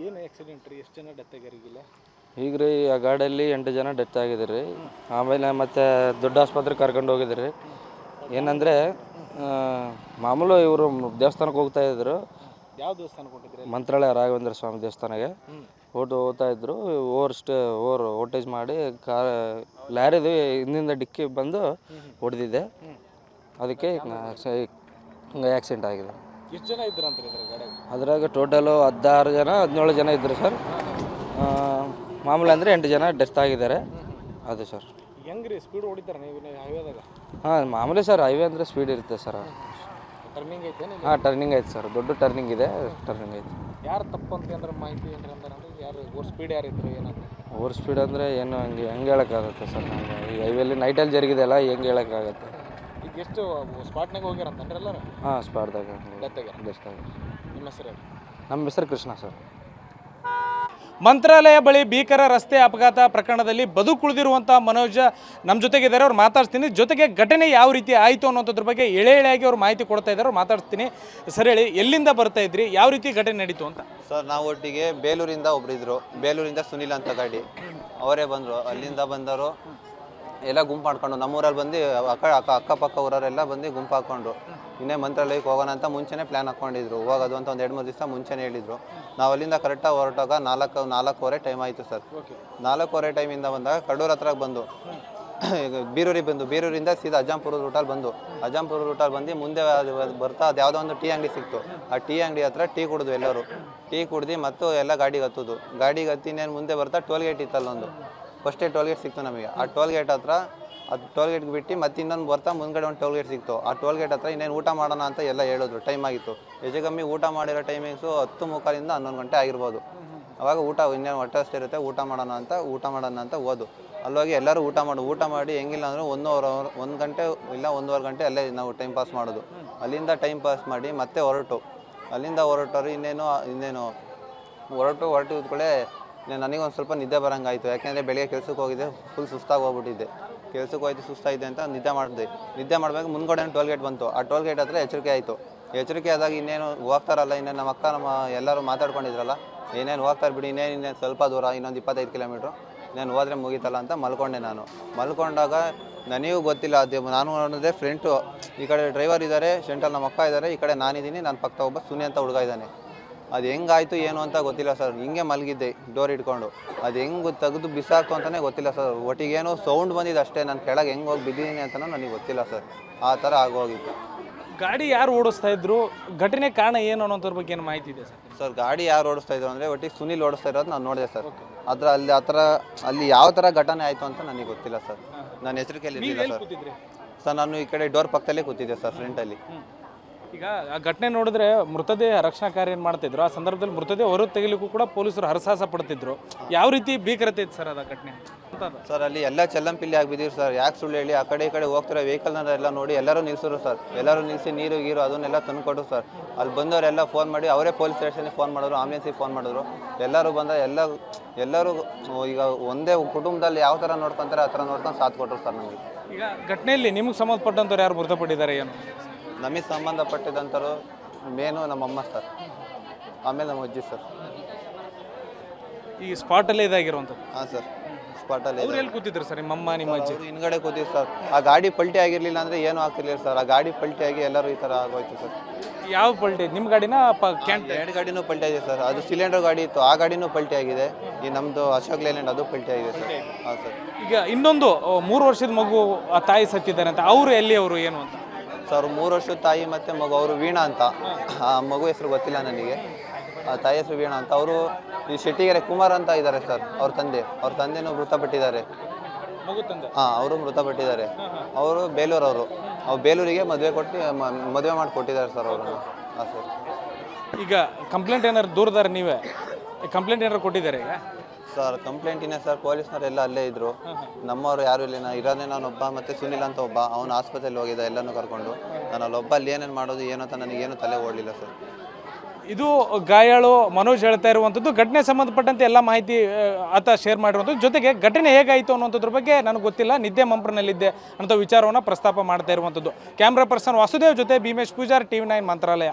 ಏನು ಆಕ್ಸಿಡೆಂಟ್ ರೀ? ಎಷ್ಟು ಜನ ಡೆತ್ ಆಗ್ಯಾರಿಗಿಲ್ಲ? ಈಗ ರೀ ಆ ಗಾಡಿಯಲ್ಲಿ 8 ಜನ ಡೆತ್ ಆಗಿದ್ದಾರೆ ರೀ. ಆಮೇಲೆ ಮತ್ತೆ ದೊಡ್ಡ ಆಸ್ಪತ್ರೆಗೆ ಕರ್ಕೊಂಡು ಹೋಗಿದ್ರು ರೀ. ಏನಂದರೆ ಮಾಮೂಲು ಇವರು ದೇವಸ್ಥಾನಕ್ಕೆ ಹೋಗ್ತಾ ಇದ್ರು. ಯಾವ ದೇವಸ್ಥಾನಕ್ಕೆ ಹೊಂಟಿದ್ರಿ? ಮಂತ್ರಾಲಯ ರಾಘವೇಂದ್ರ ಸ್ವಾಮಿ ದೇವಸ್ಥಾನಕ್ಕೆ ಹೋಗ್ತಾ ಇದ್ರು. ಓವರ್ಟೇಜ್ ಮಾಡಿ ಲಾರಿದು ಹಿಂದಿಂದ ಡಿಕ್ಕಿ ಬಂದು ಹೊಡೆದಿದೆ. ಅದಕ್ಕೆ ಹಿಂಗೆ ಆಕ್ಸಿಡೆಂಟ್ ಆಗಿದೆ. ಎಷ್ಟು ಜನ ಇದ್ರು ಅಂತ ಇದ್ರ ಗಾಡಿಯಾಗ? ಅದ್ರಾಗ ಟೋಟಲು 16 ಜನ 17 ಜನ ಇದ್ದರು ಸರ್. ಮಾಮೂಲು ಅಂದರೆ 8 ಜನ ಡೆತ್ ಆಗಿದ್ದಾರೆ. ಅದು ಸರ್. ಹೆಂಗೆ ರೀ ಸ್ಪೀಡ್ ಹೊಡಿತಾರೆ ನೀವು ಹೈವೇದಾಗ? ಹಾಂ ಮಾಮೂಲಿ ಸರ್, ಹೈವೇ ಅಂದರೆ ಸ್ಪೀಡ್ ಇರುತ್ತೆ ಸರ್. ಟರ್ನಿಂಗ್ ಐತೆ? ಹಾಂ ಟರ್ನಿಂಗ್ ಐತೆ ಸರ್, ದೊಡ್ಡ ಟರ್ನಿಂಗ್ ಇದೆ. ಟರ್ನಿಂಗ್ ಐತೆ. ಯಾರು ತಪ್ಪು ಅಂತ ಅಂದ್ರೆ ಮಾಹಿತಿ ಏನಾರ ಅಂದ್ರೆ ಯಾರು ಓವರ್ ಸ್ಪೀಡ್ ಯಾರಿದ್ರು ಏನಾದ್ರು? ಓವರ್ ಸ್ಪೀಡ್ ಅಂದರೆ ಏನು ಹೆಂಗೆ ಹೇಳೋಕ್ಕಾಗುತ್ತೆ ಸರ್? ನಮಗೆ ಈ ಹೈವೇಲಿ ನೈಟಲ್ಲಿ ಜರುಗಿದೆಲ್ಲ ಹೆಂಗೆ ಹೇಳೋಕ್ಕಾಗುತ್ತೆ? ಈಗ ಎಷ್ಟು ಸ್ಪಾಟ್ನಾಗ ಹೋಗ್ಯಾರಂತಂದ್ರೆ ಎಲ್ಲರೂ? ಹಾಂ ಸ್ಪಾಟ್ದಾಗ ಡೆತ್ ಆಗ್ಯಾರ. ನಿಮ್ಮ ಹೆಸರು? ನಮ್ಮ ಹೆಸರು ಕೃಷ್ಣ ಸರ್. ಮಂತ್ರಾಲಯ ಬಳಿ ಭೀಕರ ರಸ್ತೆ ಅಪಘಾತ ಪ್ರಕರಣದಲ್ಲಿ ಬದುಕುಳಿದಿರುವಂಥ ಮನೋಜ್ ನಮ್ಮ ಜೊತೆಗಿದ್ದಾರೆ. ಅವ್ರು ಮಾತಾಡ್ತೀನಿ. ಜೊತೆಗೆ ಘಟನೆ ಯಾವ ರೀತಿ ಆಯಿತು ಅನ್ನೋದ್ರ ಬಗ್ಗೆ ಎಳೆಯಾಗಿ ಅವ್ರು ಮಾಹಿತಿ ಕೊಡ್ತಾ ಇದ್ದಾರೆ. ಅವ್ರು ಮಾತಾಡ್ತೀನಿ. ಸರ್ ಹೇಳಿ, ಎಲ್ಲಿಂದ ಬರ್ತಾ ಇದ್ರಿ, ಯಾವ ರೀತಿ ಘಟನೆ ನಡೀತು ಅಂತ? ಸರ್ ನಾವು ಒಟ್ಟಿಗೆ ಬೇಲೂರಿಂದ ಒಬ್ಬರಿದ್ರು. ಬೇಲೂರಿಂದ ಸುನಿಲ್ ಅಂತ ಗಾಡಿ ಅವರೇ ಬಂದರು. ಅಲ್ಲಿಂದ ಬಂದವರು ಎಲ್ಲ ಗುಂಪು ಮಾಡ್ಕೊಂಡು ನಮ್ಮೂರಲ್ಲಿ ಬಂದು ಅಕ್ಕಪಕ್ಕ ಊರವರೆಲ್ಲ ಬಂದು ಗುಂಪು ಹಾಕ್ಕೊಂಡು ಇನ್ನೇ ಮಂತ್ರಾಲಯಕ್ಕೆ ಹೋಗೋಣ ಅಂತ ಮುಂಚೆನೇ ಪ್ಲ್ಯಾನ್ ಹಾಕ್ಕೊಂಡಿದ್ರು. ಹೋಗೋದು ಅಂತ ಒಂದು 2-3 ದಿವಸ ಮುಂಚೆನೇ ಹೇಳಿದರು. ನಾವು ಅಲ್ಲಿಂದ ಕರೆಕ್ಟಾಗಿ ಹೊರಟಾಗ 4:30 ಟೈಮ್ ಆಯಿತು ಸರ್. 4:30 ಟೈಮಿಂದ ಬಂದಾಗ ಕಡೂರು ಹತ್ರ ಬಂದು ಬೀರೂರಿಂದ ಸೀದಾ ಅಜ್ಜಂಪುರ ರೂಟಲ್ಲಿ ಬಂದು ಮುಂದೆ ಬರ್ತಾ ಅದು ಯಾವುದೋ ಒಂದು ಟೀ ಅಂಗಡಿ ಸಿಕ್ತು. ಆ ಟೀ ಅಂಗಡಿ ಹತ್ರ ಟೀ ಕುಡಿದ್ವು ಎಲ್ಲರೂ. ಟೀ ಕುಡ್ದು ಮತ್ತು ಎಲ್ಲ ಗಾಡಿಗೆ ಹತ್ತೋದು. ಗಾಡಿಗೆ ಹತ್ತಿ ಇನ್ನೇನು ಮುಂದೆ ಬರ್ತಾ ಟೋಲ್ ಗೇಟ್ ಇತ್ತಲ್ಲೊಂದು, ಫಸ್ಟೇ ಟೋಲ್ ಗೇಟ್ ಸಿಕ್ತು ನಮಗೆ. ಆ ಟೋಲ್ ಗೇಟ್ ಹತ್ರ ಅದು ಟೋಲ್ ಗೇಟ್ಗೆ ಬಿಟ್ಟು ಮತ್ತೆ ಇನ್ನೊಂದು ಬರ್ತಾ ಮುಂದ್ಗಡೆ ಒಂದು ಟೋಲ್ ಗೇಟ್ ಸಿಕ್ತು. ಆ ಟೋಲ್ ಗೇಟ್ ಹತ್ರ ಇನ್ನೇನು ಊಟ ಮಾಡೋಣ ಅಂತ ಎಲ್ಲ ಹೇಳಿದ್ರು. ಟೈಮ್ ಆಗಿತ್ತು. ಹೆಚ್ಚು ಕಮ್ಮಿ ಊಟ ಮಾಡಿರೋ ಟೈಮಿಂಗ್ಸು 10:45 11 ಗಂಟೆ ಆಗಿರ್ಬೋದು. ಅವಾಗ ಇನ್ನೇನು ಹೊಟ್ಟೆ ಅಷ್ಟೇ ಇರುತ್ತೆ, ಊಟ ಮಾಡೋಣ ಅಂತ ಹೋದು. ಅಲ್ಲೋಗಿ ಎಲ್ಲರೂ ಊಟ ಮಾಡಿ ಹೆಂಗಿಲ್ಲ ಅಂದರೆ 1 ಗಂಟೆ ಇಲ್ಲ 1.5 ಗಂಟೆ ಅಲ್ಲೇ ನಾವು ಟೈಮ್ ಪಾಸ್ ಮಾಡೋದು. ಅಲ್ಲಿಂದ ಟೈಮ್ ಪಾಸ್ ಮಾಡಿ ಮತ್ತೆ ಅಲ್ಲಿಂದ ಹೊರಟವ್ರು ಇನ್ನೇನು ಹೊರಟಿದ್ಕೊಳ್ಳೆ ನನಗೊಂದು ಸ್ವಲ್ಪ ನಿದ್ದೆ ಬರೋಂಗಾಯಿತು. ಯಾಕೆಂದರೆ ಬೆಳಿಗ್ಗೆ ಕೆಲ್ಸಕ್ಕೆ ಹೋಗಿದ್ದೆ, ಫುಲ್ ಸುಸ್ತಾಗಿ ಹೋಗ್ಬಿಟ್ಟಿದ್ದೆ. ಕೆಲ್ಸಕ್ಕೆ ಹೋಯ್ತು, ಸುಸ್ತಾಯಿದೆ ಅಂತ ನಿದ್ದೆ ಮಾಡಬೇಕು. ಮುಂದ್ಗಡೆ ಟೋಲ್ ಗೇಟ್ ಬಂತು. ಆ ಟೋಲ್ ಗೇಟ್ ಹತ್ರ ಎಚ್ಚರಿಕೆ ಆದಾಗ ಇನ್ನೇನು ಹೋಗ್ತಾರಲ್ಲ, ಇನ್ನೇನು ನಮ್ಮ ಅಕ್ಕ ಎಲ್ಲರೂ ಮಾತಾಡ್ಕೊಂಡಿದ್ರಲ್ಲ, ಏನೇನು ಹೋಗ್ತಾರೆ ಬಿಡಿ, ಇನ್ನೇನು ಸ್ವಲ್ಪ ದೂರ, ಇನ್ನೊಂದು 25 ಕಿಲೋಮೀಟ್ರು, ಇನ್ನೇನು ಹೋದರೆ ಮುಗೀತಲ್ಲ ಅಂತ ಮಲ್ಕೊಂಡೆ. ಮಲ್ಕೊಂಡಾಗ ನನಗೂ ಗೊತ್ತಿಲ್ಲ. ನಾನು ನೋಡಿದ್ರೆ ಫ್ರೆಂಟು ಈ ಕಡೆ ಡ್ರೈವರ್ ಇದ್ದಾರೆ, ಸೆಂಟ್ರಲ್ಲಿ ನಮ್ಮ ಅಕ್ಕ ಇದ್ದಾರೆ, ಈ ಕಡೆ ನಾನಿದ್ದೀನಿ, ನನ್ನ ಪಕ್ಕ ಒಬ್ಬ ಸುನಿ ಅಂತ ಹುಡುಗ ಇದ್ದಾನೆ. ಅದು ಹೆಂಗಾಯಿತು ಏನು ಅಂತ ಗೊತ್ತಿಲ್ಲ ಸರ್. ಹಿಂಗೆ ಮಲಗಿದ್ದೆ ಡೋರ್ ಇಟ್ಕೊಂಡು. ಅದು ಹೆಂಗೆ ತೆಗೆದು ಬಿಸಾಕು ಅಂತಲೇ ಗೊತ್ತಿಲ್ಲ ಸರ್. ಒಟ್ಟಿಗೇನೋ ಸೌಂಡ್ ಬಂದಿದೆ ಅಷ್ಟೇ. ನಾನು ಕೆಳಗೆ ಹೆಂಗೆ ಹೋಗಿ ಬಿದ್ದಿದ್ದೀನಿ ಅಂತಲೂ ನನಗೆ ಗೊತ್ತಿಲ್ಲ ಸರ್. ಆ ಥರ ಆಗೋಗಿತ್ತು. ಗಾಡಿ ಯಾರು ಓಡಿಸ್ತಾ ಇದ್ರು, ಘಟನೆ ಕಾರಣ ಏನು ಅನ್ನೋದ್ರ ಬಗ್ಗೆ ಏನು ಮಾಹಿತಿ ಇದೆ ಸರ್? ಸರ್ ಗಾಡಿ ಯಾರು ಓಡಿಸ್ತಾ ಇದ್ರು ಅಂದರೆ ಒಟ್ಟಿಗೆ ಸುನಿಲ್ ಓಡಿಸ್ತಾ ಇರೋದು ನಾನು ನೋಡಿದೆ ಸರ್. ಅಲ್ಲಿ ಯಾವ ಥರ ಘಟನೆ ಆಯಿತು ಅಂತ ನನಗೆ ಗೊತ್ತಿಲ್ಲ ಸರ್. ನಾನು ಎಚ್ಚರಿಕೆಯಲ್ಲಿ ಇರಲಿಲ್ಲ ಸರ್. ನಾನು ಈ ಕಡೆ ಡೋರ್ ಪಕ್ಕದಲ್ಲೇ ಕೂತಿದ್ದೆ ಸರ್, ಫ್ರಂಟಲ್ಲಿ. ಈಗ ಆ ಘಟನೆ ನೋಡಿದ್ರೆ ಮೃತದೇಹ ರಕ್ಷಣಾ ಕಾರ್ಯ ಏನು ಮಾಡ್ತಿದ್ರು. ಆ ಸಂದರ್ಭದಲ್ಲಿ ಮೃತದೇಹ ಹೊರ ತೆಗಿಲಿಕ್ಕೂ ಕೂಡ ಪೊಲೀಸರು ಹರಸಾಹಸ ಪಡ್ತಿದ್ರು. ಯಾವ ರೀತಿ ಭೀಕರತೆ ಇತ್ತು ಸರ್ ಅದ ಘಟನೆ? ಸರ್ ಅಲ್ಲಿ ಎಲ್ಲ ಚೆಲ್ಲಂಪಿಲ್ಲಿ ಆಗಿಬಿದ್ದೀರು ಸರ್. ಯಾಕೆ ಸುಳ್ಳು ಹೇಳಿ, ಆ ಕಡೆ ಈ ಕಡೆ ಹೋಗ್ತಿರೋ ವೆಹಿಕಲ್ನೆಲ್ಲ ನೋಡಿ ಎಲ್ಲರೂ ನಿಲ್ಸಿದ್ರು ಸರ್. ಎಲ್ಲರೂ ನಿಲ್ಲಿಸಿ ನೀರು ಗೀರು ಅದನ್ನೆಲ್ಲ ತಂದುಕೊಟ್ರು ಸರ್. ಅಲ್ಲಿ ಬಂದವರೆಲ್ಲ ಫೋನ್ ಮಾಡಿ, ಅವರೇ ಪೊಲೀಸ್ ಸ್ಟೇಷನ್ಗೆ ಫೋನ್ ಮಾಡಿದ್ರು, ಆಂಬುಲೆನ್ಸಿಗೆ ಫೋನ್ ಮಾಡಿದ್ರು. ಎಲ್ಲರೂ ಬಂದ ಎಲ್ಲರೂ ಈಗ ಒಂದೇ ಕುಟುಂಬದಲ್ಲಿ ಯಾವ ಥರ ನೋಡ್ಕೊತಾರೆ ಆ ಥರ ನೋಡ್ಕೊಂಡು ಸಾಥ್ ಕೊಟ್ಟರು ಸರ್ ನಮಗೆ. ಈಗ ಘಟನೆಯಲ್ಲಿ ನಿಮಗೆ ಸಂಬಂಧಪಟ್ಟಂಥವ್ರು ಯಾರು ಮೃತಪಟ್ಟಿದ್ದಾರೆ ಏನು? ನಮಗೆ ಸಂಬಂಧಪಟ್ಟಿದ್ದಂಥವ್ರು ಮೇನು ನಮ್ಮಮ್ಮ ಸರ್, ಆಮೇಲೆ ನಮ್ಮ ಅಜ್ಜಿ ಸರ್. ಈ ಸ್ಪಾಟಲ್ಲೇ ಇದಾಗಿರುವಂಥದ್ದು? ಹಾಂ ಸರ್, ಸ್ಪಾಟಲ್ಲಿ. ಎಲ್ಲಿ ಕೂತಿದ್ರು ಸರ್ ನಿಮ್ಮಮ್ಮ ನಿಮ್ಮ ಅಜ್ಜಿ? ಹಿಂದ್ಗಡೆ ಕೂತಿದ್ರು ಸರ್. ಆ ಗಾಡಿ ಪಲ್ಟಿ ಆಗಿರಲಿಲ್ಲ ಅಂದರೆ ಏನೂ ಆಗ್ತಿರ್ಲಿಲ್ಲ ಸರ್. ಆ ಗಾಡಿ ಪಲ್ಟಿ ಆಗಿ ಎಲ್ಲರೂ ಈ ಥರ ಆಗೋಯ್ತು ಸರ್. ಯಾವ ಪಲ್ಟಿ? ನಿಮ್ಮ ಗಾಡಿನ? 2 ಗಾಡಿನೂ ಪಲ್ಟಿ ಆಗಿದೆ ಸರ್. ಅದು ಸಿಲಿಂಡರ್ ಗಾಡಿ ಇತ್ತು, ಆ ಗಾಡಿನೂ ಪಲ್ಟಿ ಆಗಿದೆ. ಈ ನಮ್ಮದು ಅಶೋಕ್ ಲೇಲ್ಯಾಂಡ್ ಅದು ಪಲ್ಟಿ ಆಗಿದೆ ಸರ್. ಹಾಂ ಸರ್. ಈಗ ಇನ್ನೊಂದು 3 ವರ್ಷದ ಮಗು ಆ ತಾಯಿ ಸತ್ತಿದ್ದಾರೆ ಅಂತ, ಅವರು ಎಲ್ಲಿ, ಅವರು ಏನು ಅಂತ ಸರ್? 3 ವರ್ಷದ ತಾಯಿ ಮತ್ತು ಮಗು, ಅವರು ವೀಣಾ ಅಂತ. ಆ ಮಗು ಹೆಸರು ಗೊತ್ತಿಲ್ಲ ನನಗೆ. ಆ ತಾಯಿ ಹೆಸರು ವೀಣಾ ಅಂತ. ಅವರು ಈ ಶೆಟ್ಟಿಗೆರೆ ಕುಮಾರ್ ಅಂತ ಇದ್ದಾರೆ ಸರ್, ಅವ್ರ ತಂದೆನೂ ಮೃತಪಟ್ಟಿದ್ದಾರೆ. ಹಾಂ, ಅವರು ಮೃತಪಟ್ಟಿದ್ದಾರೆ. ಅವರು ಬೇಲೂರವರು. ಬೇಲೂರಿಗೆ ಮದುವೆ ಮಾಡಿ ಕೊಟ್ಟಿದ್ದಾರೆ ಸರ್ ಅವರನ್ನು. ಹಾಂ ಸರ್. ಈಗ ಕಂಪ್ಲೇಂಟ್ ಏನಾರು ದೂರದಾರ ನೀವೇ ಕಂಪ್ಲೇಂಟ್ ಏನಾರು ಕೊಟ್ಟಿದ್ದಾರೆ ಈಗ? Sir ಕಂಪ್ಲೇಂಟಿನೇ sir. ಪೊಲೀಸ್ನವರೆಲ್ಲ ಅಲ್ಲೇ ಇದ್ದರು. ನಮ್ಮವರು ಯಾರು ಇಲ್ಲ. ಇರೋದೇ ನಾನೊಬ್ಬ ಮತ್ತು ಸುನಿಲ್ ಅಂತ ಒಬ್ಬ. ಅವನು ಆಸ್ಪತ್ರೆಯಲ್ಲಿ ಹೋಗಿದ್ದ ಎಲ್ಲನೂ ಕರ್ಕೊಂಡು. ನಾನು ಅಲ್ಲೊಬ್ಬ ಅಲ್ಲಿ ಏನೇನು ಮಾಡೋದು ಏನು ಅಂತ ನನಗೇನು ತಲೆ ಓಡಲಿಲ್ಲ ಸರ್. ಇದು ಗಾಯಾಳು ಮನೋಜ್ ಹೇಳ್ತಾ ಇರುವಂಥದ್ದು. ಘಟನೆ ಸಂಬಂಧಪಟ್ಟಂತೆ ಎಲ್ಲ ಮಾಹಿತಿ ಆತ ಶೇರ್ ಮಾಡಿರುವಂಥದ್ದು. ಜೊತೆಗೆ ಘಟನೆ ಹೇಗಾಯಿತು ಅನ್ನೋದ್ರ ಬಗ್ಗೆ ನನಗೆ ಗೊತ್ತಿಲ್ಲ, ನಿದ್ದೆ ಮಂಪ್ರನಲ್ಲಿದ್ದೆ ಅಂತ ವಿಚಾರವನ್ನು ಪ್ರಸ್ತಾಪ ಮಾಡ್ತಾ ಇರುವಂಥದ್ದು. ಕ್ಯಾಮ್ರಾ ಪರ್ಸನ್ ವಾಸುದೇವ್ ಜೊತೆ ಭೀಮೇಶ್ ಪೂಜಾರ್, TV9 ಮಂತ್ರಾಲಯ.